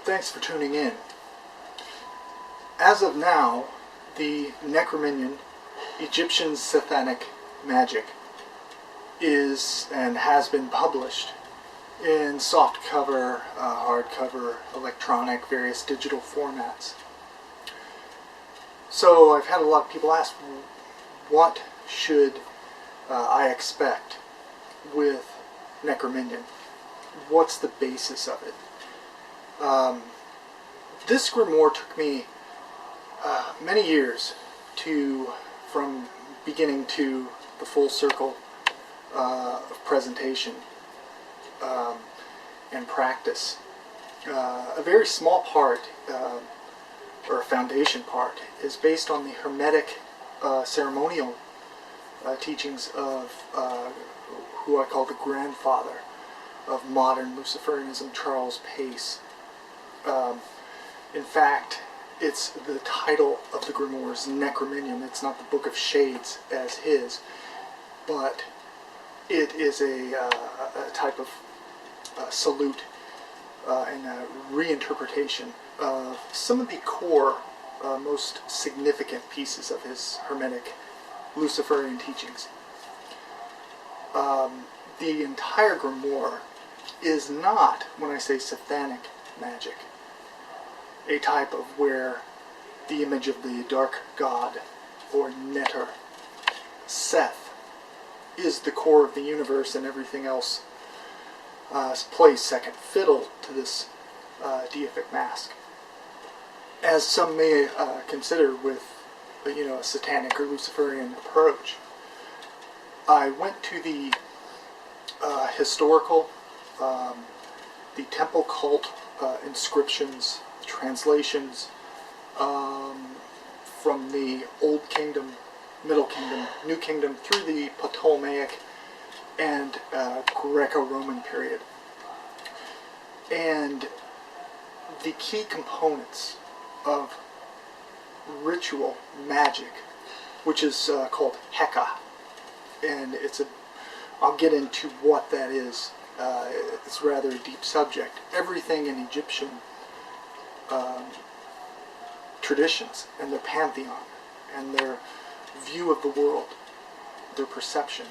Thanks for tuning in. As of now, the Necrominon, Egyptian Sethanic Magick, is and has been published in softcover, hardcover, electronic, various digital formats. So I've had a lot of people ask, what should I expect with Necrominon? What's the basis of it? This grimoire took me many years from beginning to the full circle of presentation and practice. A very small part, or a foundation part, is based on the Hermetic ceremonial teachings of who I call the grandfather of modern Luciferianism, Charles Pace. In fact, it's the title of the grimoire is Necrominon. It's not the Book of Shades as his, but it is a type of salute and a reinterpretation of some of the core, most significant pieces of his Hermetic Luciferian teachings. The entire grimoire is not, when I say Sethanic Magick, a type of where the image of the dark god, or Neter, Seth, is the core of the universe and everything else plays second fiddle to this deific mask. As some may consider with a satanic or Luciferian approach. I went to the historical, the temple cult inscriptions, translations from the Old Kingdom, Middle Kingdom, New Kingdom, through the Ptolemaic and Greco-Roman period. And the key components of ritual magic, which is called Heka, and I'll get into what that is. It's rather a deep subject. Everything in Egyptian traditions and their pantheon and their view of the world, their perception,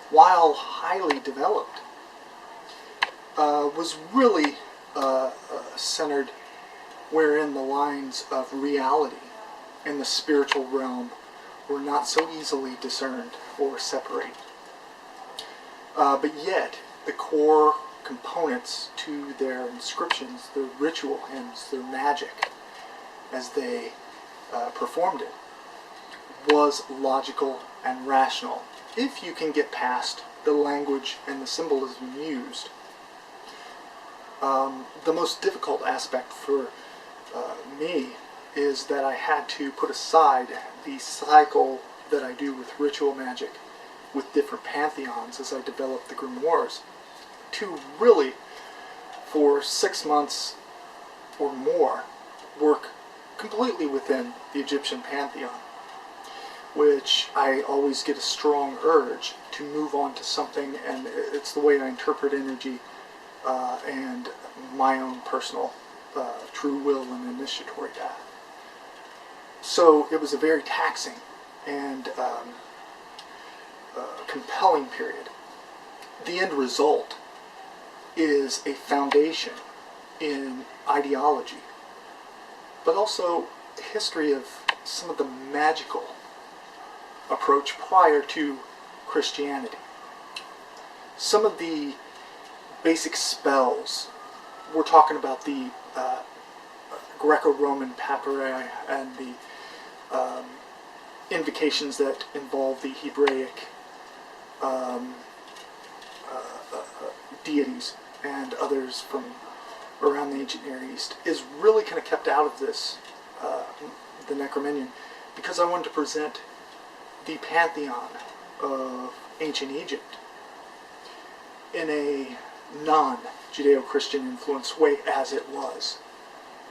while highly developed, was really centered wherein the lines of reality and the spiritual realm were not so easily discerned or separated. But yet, the core components to their inscriptions, their ritual hymns, their magic, as they performed it, was logical and rational, if you can get past the language and the symbolism used. The most difficult aspect for me is that I had to put aside the cycle that I do with ritual magic with different pantheons as I develop the grimoires, to really, for 6 months or more, work completely within the Egyptian pantheon, which I always get a strong urge to move on to something, and it's the way I interpret energy and my own personal true will and initiatory path. So it was a very taxing and compelling period. The end result is a foundation in ideology, but also history of some of the magical approach prior to Christianity. Some of the basic spells, we're talking about the Greco-Roman papyri and the invocations that involve the Hebraic deities and others from around the ancient Near East, is really kind of kept out of this, the Necrominon, because I wanted to present the pantheon of ancient Egypt in a non-Judeo-Christian influenced way as it was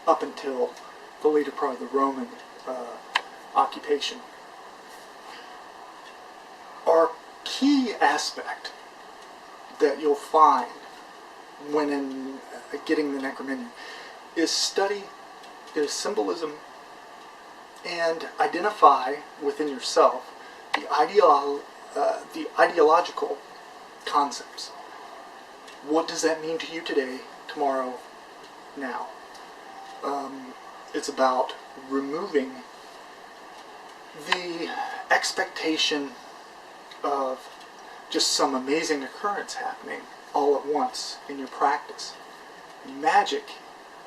up until the later part of the Roman occupation. Our key aspect that you'll find when getting the Necrominon is study, is symbolism, and identify within yourself the ideological concepts. What does that mean to you today, tomorrow, now? It's about removing the expectation of just some amazing occurrence happening all at once in your practice. Magic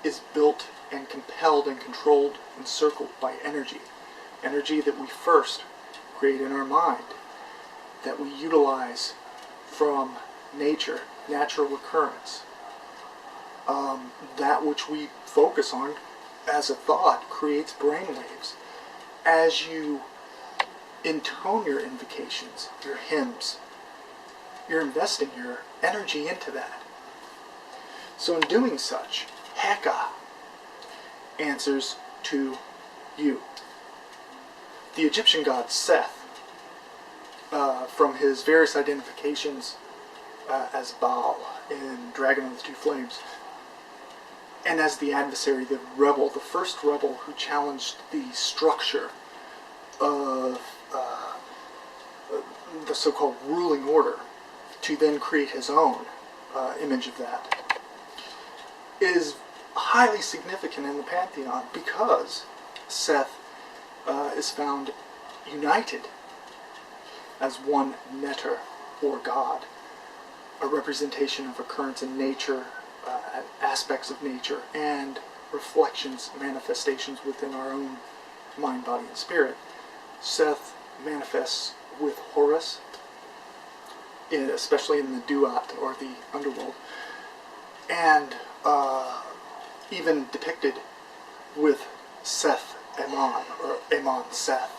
is built and compelled and controlled, encircled by energy. Energy that we first create in our mind, that we utilize from nature, natural occurrence. That which we focus on as a thought creates brainwaves. As you intone your invocations, your hymns, you're investing your energy into that. So in doing such, Heka answers to you. The Egyptian god Seth, from his various identifications as Baal in Dragon of the Two Flames, and as the adversary, the rebel, the first rebel who challenged the structure of the so-called ruling order to then create his own image of that, is highly significant in the pantheon because Seth is found united as one neter, or god, a representation of occurrence in nature, aspects of nature, and reflections, manifestations within our own mind, body, and spirit. Seth manifests with Horus, especially in the Duat, or the underworld, and even depicted with Seth Amon, or Amon Seth,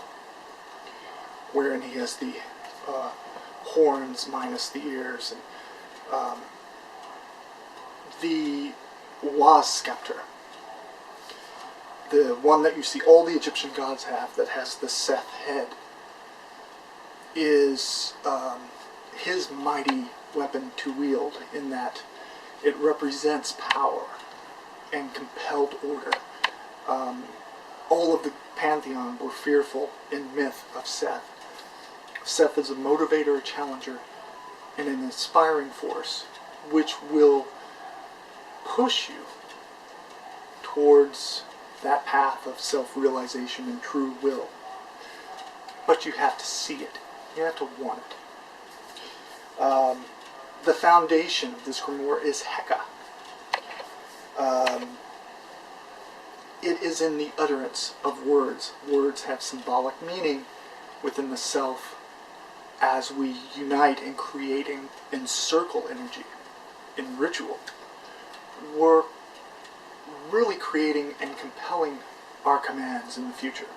wherein he has the horns minus the ears, and the Waz scepter, the one that you see all the Egyptian gods have, that has the Seth head, is his mighty weapon to wield, in that it represents power and compelled order. All of the pantheon were fearful in myth of Seth. Seth is a motivator, a challenger, and an inspiring force, which will push you towards that path of self-realization and true will. But you have to see it. You have to want it. The foundation of this grimoire is Heka. It is in the utterance of words. Words have symbolic meaning within the self as we unite in creating, encircle energy in ritual. We're really creating and compelling our commands in the future.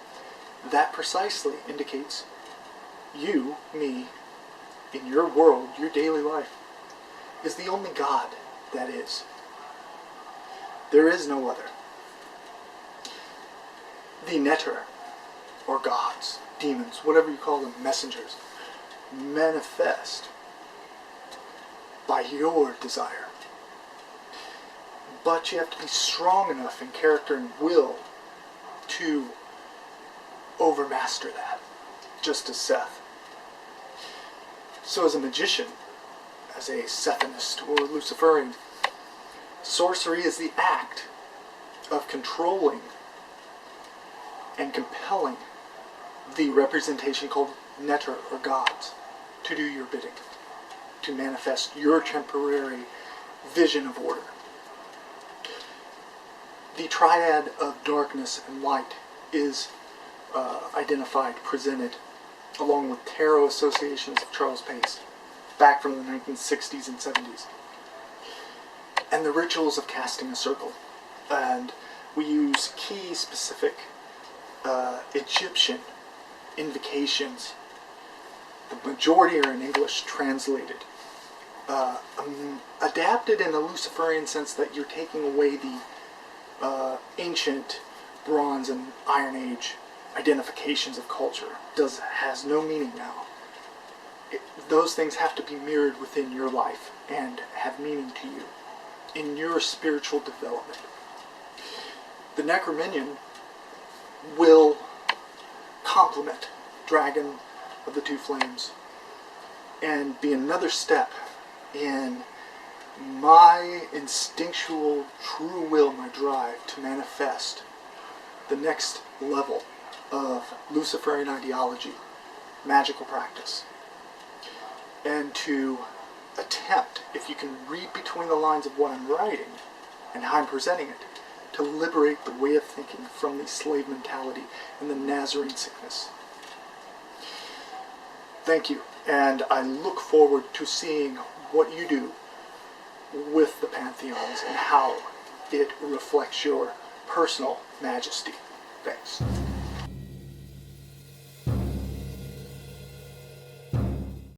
That precisely indicates you, me, in your world, your daily life, is the only God that is. There is no other. The neter, or gods, demons, whatever you call them, messengers, manifest by your desire. But you have to be strong enough in character and will to overmaster that, just as Seth. So as a magician, as a Sethanist or Luciferian, sorcery is the act of controlling and compelling the representation called neter, or gods, to do your bidding, to manifest your temporary vision of order. The triad of darkness and light is identified, presented, along with tarot associations of Charles Pace, back from the 1960s and 70s. And the rituals of casting a circle. And we use key specific Egyptian invocations. The majority are in English, translated. Adapted in a Luciferian sense, that you're taking away the ancient Bronze and Iron Age identifications of culture. Has no meaning now. Those things have to be mirrored within your life and have meaning to you in your spiritual development. the Necrominon will complement Dragon of the Two Flames and be another step in my instinctual true will, my drive to manifest the next level of Luciferian ideology, magical practice, and to attempt, if you can read between the lines of what I'm writing and how I'm presenting it, to liberate the way of thinking from the slave mentality and the Nazarene sickness. Thank you, and I look forward to seeing what you do with the pantheons and how it reflects your personal majesty. Thanks.